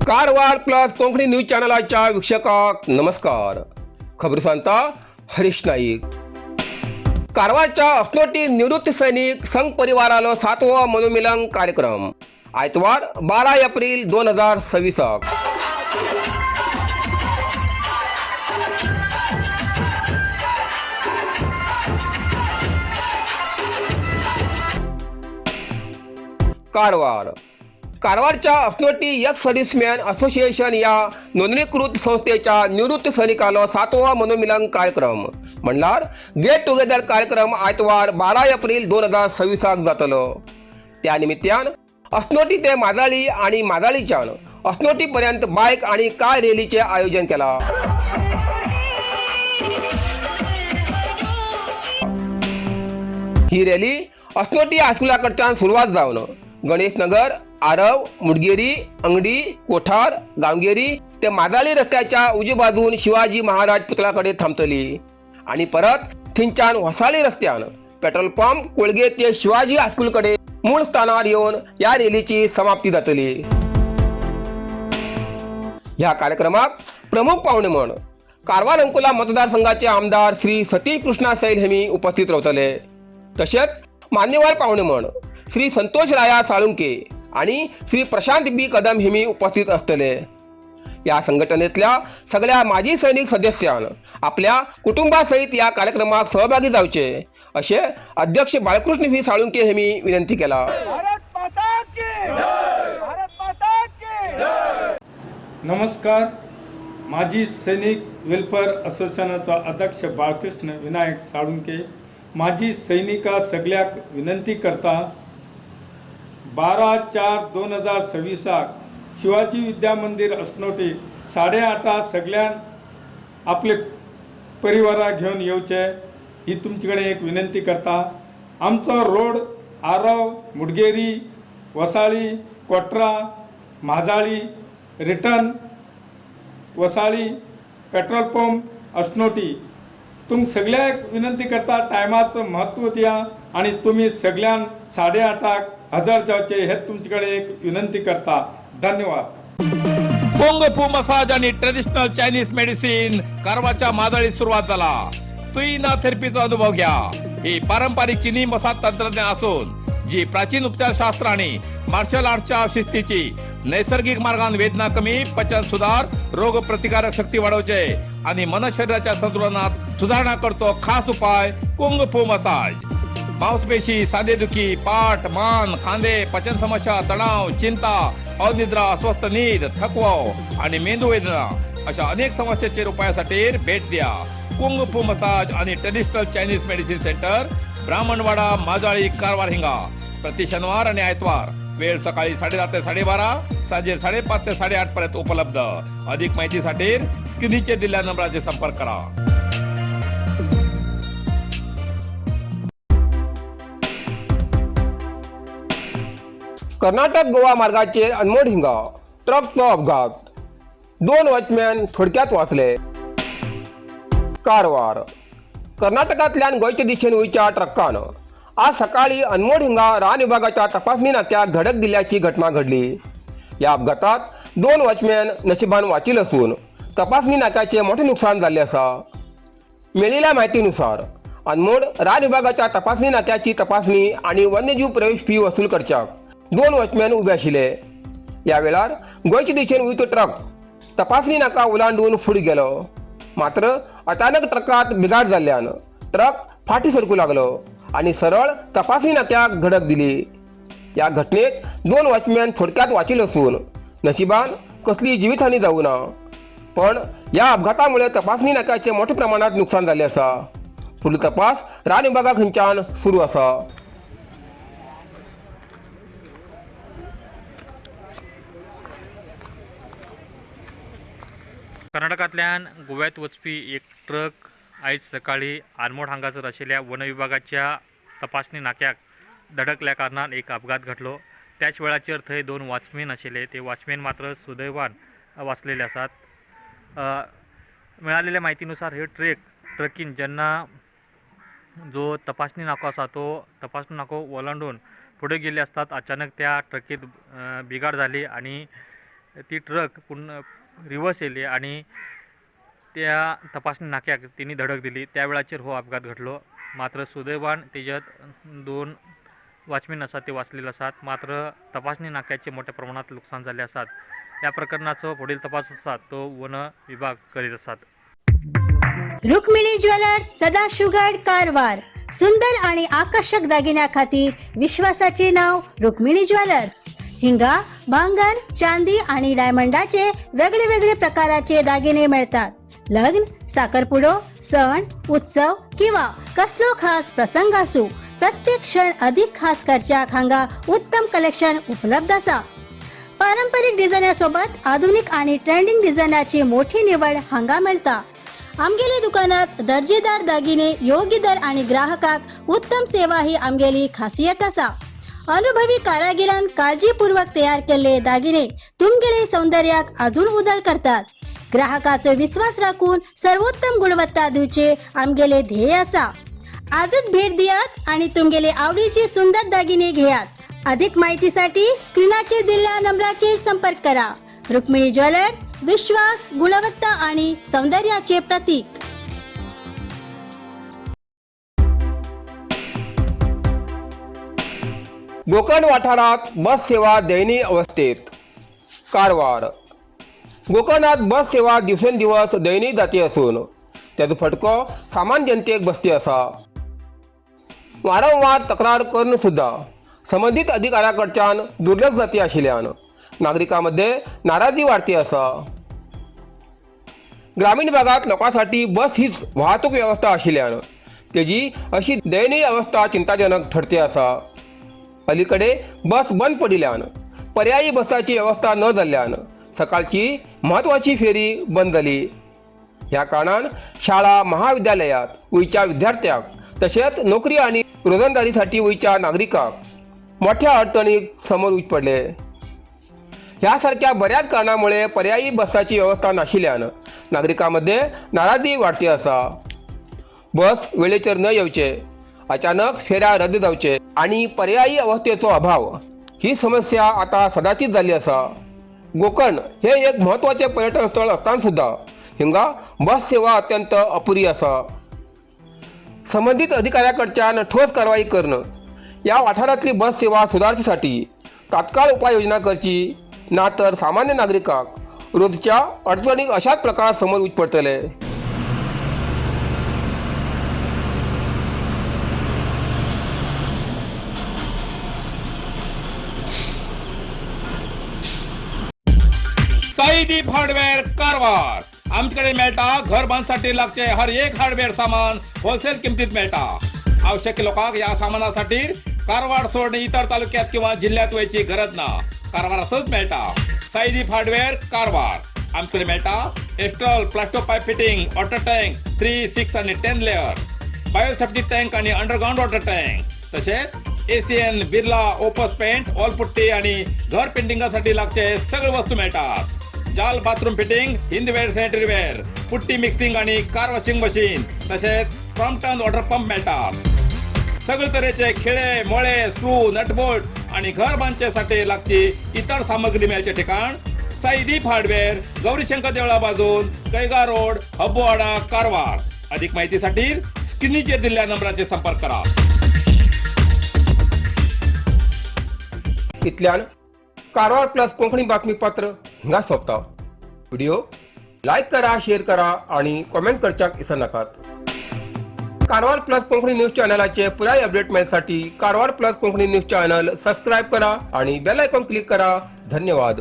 Karwar plus Konkani news चॅनलाच्या वीक्षकांक नमस्कार. खबर सांगता हरीश नाईक. कारवारच्या अस्नोटी निवृत्त सैनिक संघ परिवारालो 7वो मनोमिलन कार्यक्रम आयतवार 12 एप्रिल 2026. कारवारच्या अस्नोटी यंग सर्व्हिसमॅन असोसिएशन या नोंदणीकृत संस्थेच्या निवृत्त सैनिकालो 7वो मनोमिलन कार्यक्रम म्हणल्यार गेट टुगेदर कार्यक्रम आयतवार 12 एप्रिल 2026 जातलो. त्या निमित्तान अस्नोटी ते माजाळी आणि माजाळीच्यान अस्नोटी पर्यंत बायक आणि कार रॅलीचे आयोजन केला. ही रॅली अस्नोटी हायस्कुला कडच्यान सुरवात जावन गणेश नगर, आरव, मुडगेरी, अंगडी, कोठार, गांवगेरी ते माजाळी रस्त्याच्या उजवी बाजून शिवाजी महाराज पुतळ्याकडे थांबतली आणि परत थिंच्यान वसाळी रस्त्यान पेट्रोल पंप कोळगे ते शिवाजी हायस्कूलकडे मूळ स्थानार येऊन या रॅलीची समाप्ती जातली. ह्या कार्यक्रमाक प्रमुख पाहुणे म्हणून कारवार अंकोला मतदारसंघाचे आमदार श्री सतीश कृष्णा सैल हेमी उपस्थित रावतले. तसेच मान्यवर पाहुणे म्हणून श्री संतोष राया साळुंके आणि श्री प्रशांत बी कदम हेमी उपस्थित असतले. या संघटनेतल्या सगळ्या माजी सैनिक सदस्यान आपल्या कुटुंबासहित या कार्यक्रमात सहभागी जावचे असे अध्यक्ष बाळकृष्ण व्ही साळुंके हेमी विनंती केला. नमस्कार. माजी सैनिक वेलफेअर असोसिएशनचा अध्यक्ष बाळकृष्ण विनायक साळुंके माजी सैनिका सगळ्याक विनंती करता 12/4/2026 शिवाजी विद्या मंदिर अस्नोटी 8:30 सगळ्यां आपले परिवारा घेऊन येवचे ही तुमच्याकडे एक विनंती करता. आमचो road Aarav, Mudgeri, Wasali, कोट्रा, Majali, return Wasali, petrol pump अस्नोटी. तुम सगळ्याक विनंती करता टायमाचं महत्त्व द्या आणि तुम्ही सगळ्यां 8:30 हजर जावचे हे तुमच्याकडे एक विनंती करता. धन्यवाद. कुंग फू मसाज आणि ट्रेडिशनल चायनीज मेडिसिन कारवारच्या माजाळीत सुरुवात झाला. तुईना थेरपीचा अनुभव घ्या. ही पारंपरिक चीनी मसाज तंत्रज्ञान असून जी प्राचीन उपचारशास्त्र आणि मार्शल आर्टच्या शिस्तीची नैसर्गिक मार्गाने वेदना कमी, पचन सुधार, रोग प्रतिकारक शक्ती वाढवचे आणि मन शरीराच्या संतुलनात सुधारणा करतो खास उपाय कुंग फू मसाज. मांसपेशी, सांधेदुखी, पाठ, मान, खांदे, पचन समस्या, तणाव, चिंता, अनिद्रा, अस्वस्थ नींद, थकवा आणि मेंदू वेदना अशा अनेक समस्येचे उपायासाठी भेट द्या. कुंग फू मसाज आणि traditional Chinese medicine centre, Brahmanwada, Majali, Karwar हिंगा. प्रति शनिवार आणि आयतवार. वेळ सकाळी 10:30 ते 12:30, सांजे 5:30 ते 8:30 पर्यंत उपलब्ध. अधिक माहितीसाठी स्क्रीनचे दिलेल्या नंबराचे संपर्क करा. कर्नाटक गोवा मार्गाचेर अनमोड हिंगा ट्रकचो अपघात, 2 वॉचमॅन थोडक्यात वाचले. कारवार. कर्नाटकांतल्यान गोंयचे दिशेन वयच्या ट्रकान आज सकाळी अनमोड हिंगा रान विभागाच्या तपासणी नाक्याक धडक दिल्याची घटना घडली. या अपघातात 2 वॉचमॅन नशिबान वाचिल असून तपासणी नाक्याचे मोठे नुकसान झाले असा. मेळिल्ल्या माहितीनुसार अनमोड रान विभागाच्या तपासणी नाक्याची तपासणी आणि वन्यजीव प्रवेश फी वसूल करच्याक 2 वॉचमॅन उबे आशिल्ले. या वेळार गोंयचे दिशेन वयतो ट्रक तपासणी नाका ओलांडून फुडें गेलो. मात्र अचानक ट्रकात बिघाड जाल्ल्यान ट्रक फाटी सरकू लागलो आणि सरळ तपासणी नाक्याक धडक दिली. या घटनेत 2 वॉचमॅन थोडक्यात वाचिल असून नशिबान कसली जीवितहानी जावू ना. पण या अपघातामुळे तपासणी नाक्याचे मोठ्या प्रमाणात नुकसान झाले असा. पुढील तपास रान विभागा खंयच्यान सुरू असा. कर्नाटकांतल्यान गोव्यात वचपी एक ट्रक आयज सकाळी आरमोड हांगासर आशिल्ल्या वन विभागाच्या तपासणी नाक्याक धडकल्या कारणान एक अपघात घडलो. त्याच वेळाचेर थंय 2 वॉचमॅन आशिल्ले. ते वॉचमॅन मात्र सुदैवान वाचलेले आसात. मिळालेल्या माहितीनुसार हे ट्रकीन जेन्ना जो तपासणी नाको आसा तो तपासणी नाको ओलांडून पुढे गेले असतात अचानक त्या ट्रकीत बिघाड झाली आणि ती ट्रक पुन्हा रिवर्स येली आणि त्या तपासणी नाक्याक तिने धडक दिली. त्यावेळाचेर हो अपघात घडलो. मात्र सुदैवान तेच्यात 2 वॉचमॅन आसात ते वाचलेले आसात. मात्र तपासणी नाक्याचे मोठ्या प्रमाणात नुकसान झाले आसात. या प्रकरणाचो पुढील तपास आसा तो वन विभाग करीत आसात. रुक्मिणी ज्वेलर्स सदाशिवगड कारवार. सुंदर आणि आकर्षक दागिन्या खातीर विश्वासाचे नाव रुक्मिणी ज्वेलर्स. हिंगा भांगर, चांदी आणि डायमंडाचे वेगळे वेगळे प्रकाराचे दागिने मिळतात. लग्न, साखरपुडो, सण, उत्सव किंवा कसलो खास प्रसंग असो, प्रत्येक क्षण अधिक खास करच्याक हांगा उत्तम कलेक्शन उपलब्ध असा. पारंपरिक डिझायनासोबत आधुनिक आणि ट्रेंडिंग डिझायनाची मोठी निवड हांगा मिळता. आमगेली दुकानात दर्जेदार दागिने योग्य दर आणि ग्राहकाक उत्तम सेवा ही आमगेली खासियत असा. अनुभवी कारागिरान काळजीपूर्वक तयार केलेले दागिने तुमगेले सौंदर्याक अजून उदळ करतात. ग्राहकाचो विश्वास राखून सर्वोत्तम गुणवत्ता दिवचे आमगेले ध्येय असा. आजच भेट दियात आणि तुमगेले आवडीचे सुंदर दागिने घेयात. अधिक माहितीसाठी स्क्रीनाचेर दिलेल्या नंबराचेर संपर्क करा. रुक्मिणी ज्वेलर्स, विश्वास, गुणवत्ता आणि सौंदर्याचे प्रतीक. गोकर्ण वाठारात बस सेवा दयनीय अवस्थेत. कारवार. गोकर्णात बस सेवा दिवसेंदिवस दयनीय जाती असून त्याचो फटको सामान्य जनतेक बसती असा. वारंवार तक्रार करून सुद्धा संबंधित अधिकाऱ्याकडच्यान दुर्लक्ष जाती आशिल्ल्यान नागरिकांमध्ये नाराजी वाढती असा. ग्रामीण भागात लोकांसाठी बस हीच वाहतूक व्यवस्था आशिल्ल्यान तेजी अशी दयनीय अवस्था चिंताजनक ठरते असा. अलीकडे बस बंद पडिल्ल्यान पर्यायी बसाची व्यवस्था न जाल्ल्यान सकाळची महत्त्वाची फेरी बंद जाली. ह्या कारणान शाळा महाविद्यालयात वयच्या विद्यार्थ्यांक तशेंच नोकरी आणि रोजंदारीसाठी वयच्या नागरिकांक मोठ्या अडचणीक समोर पडले. ह्या सारख्या बऱ्याच कारणांमुळे पर्यायी बसाची व्यवस्था नाशिल्ल्यान नागरिकांमध्ये नाराजी वाढती असा. बस वेळेचेर न येवचे, अचानक फेऱ्या रद्द जावचे आणि पर्यायी अवस्थेचो अभाव ही समस्या आता सदाचीच झाली असा. गोकर्ण हे एक महत्त्वाचे पर्यटन स्थळ असताना सुद्धा हिंगा बस सेवा अत्यंत अपुरी असा. संबंधित अधिकाऱ्याकडच्यान ठोस कारवाई करणं, या वाठारातली बस सेवा सुधारण्यासाठी तात्काळ उपाययोजना करची, ना तर सामान्य नागरिकांक रोजच्या अडचणीक अशाच प्रकारात समोर पडतले. साईदीप हार्डवेअर कारवार. आमच्याकडे मेळटा घर बांधसाठी लागचे हर एक हार्डवेअर सामान होलसेल किमतीत मिळता. आवश्यक लोकांक या सामानासाठी कारवार सोडून इतर तालुक्यात किंवा जिल्ह्यात वयची गरज ना. कारवारातच मिळता. साईदीप हार्डवेअर कारवार. आमच्याकडे मिळता Astral, Plasto pipe fitting, water tank 3, 6 आणि 10 लेअर, बायोसेफ्टी टँक आणि अंडरग्राउंड वॉटर टँक, तसेच Asian, Birla, Opus paint, wall putty आणि घर पेंटिंगासाठी लागचे सगळे वस्तू मिळतात. जाल bathroom fitting, Hindware, sanitary ware, putty mixing आणि कार वॉशिंग मशीन, तसेच क्रॉम्प्टन वॉटर पंप मिळतात. सगळे तऱ्हेचे खिळे, मोळे, स्क्रू, नटबोल्ट आणि घर बांधण्यासाठी लागची इतर सामग्री मिळायचे ठिकाण साईदीप हार्डवेअर, गौरीशंकर देवळा बाजून, कैगा रोड, हब्बुवाडा, कारवार. अधिक माहितीसाठी स्क्रीनचेर दिलेल्या नंबराचे संपर्क करा. इतल्यान कारवार प्लस कोंकणी बातमीपत्र हिंगा सोंपता. व्हिडिओ लाईक करा, शेअर करा आणि कमेंट करच्याक विसरू नकात. कारवार प्लस कोंकणी न्यूज चॅनलाचे पुराय अपडेट मिळण्यासाठी Karwar plus Konkani news channel subscribe करा आणि बेल आयकॉन क्लिक करा. धन्यवाद.